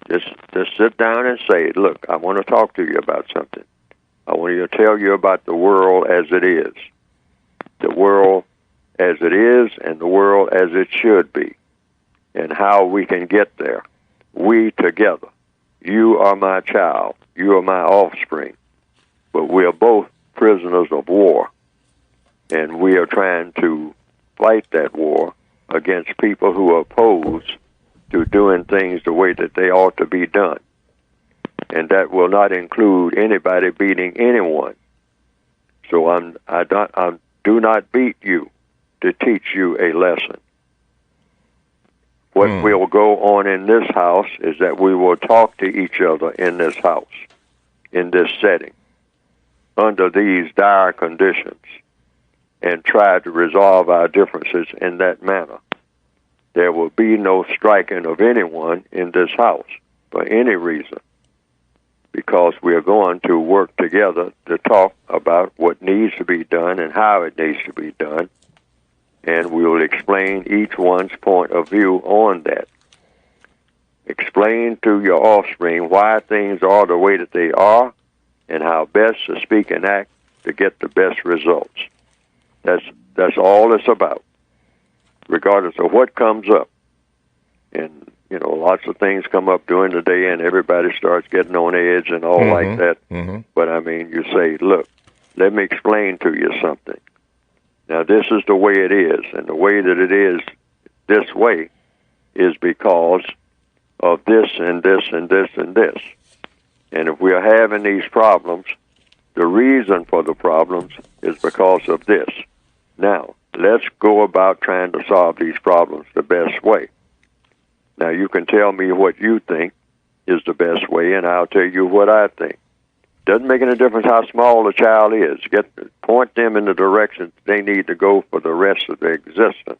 Just sit down and say, look, I want to talk to you about something. I want to tell you about the world as it is. The world as it is and the world as it should be. And how we can get there. We together. You are my child. You are my offspring. But we are both prisoners of war. And we are trying to fight that war against people who are opposed to doing things the way that they ought to be done. And that will not include anybody beating anyone. So I do not beat you to teach you a lesson. What will go on in this house is that we will talk to each other in this house, in this setting, under these dire conditions, and try to resolve our differences in that manner. There will be no striking of anyone in this house for any reason, because we are going to work together to talk about what needs to be done and how it needs to be done, and we will explain each one's point of view on that. Explain to your offspring why things are the way that they are and how best to speak and act to get the best results. That's all it's about, regardless of what comes up. And, lots of things come up during the day and everybody starts getting on edge and all like that. Mm-hmm. But, you say, look, let me explain to you something. Now, this is the way it is, and the way that it is this way is because of this and this and this and this. And if we are having these problems, the reason for the problems is because of this. Now, let's go about trying to solve these problems the best way. Now, you can tell me what you think is the best way, and I'll tell you what I think. Doesn't make any difference how small the child is. Point them in the direction they need to go for the rest of their existence.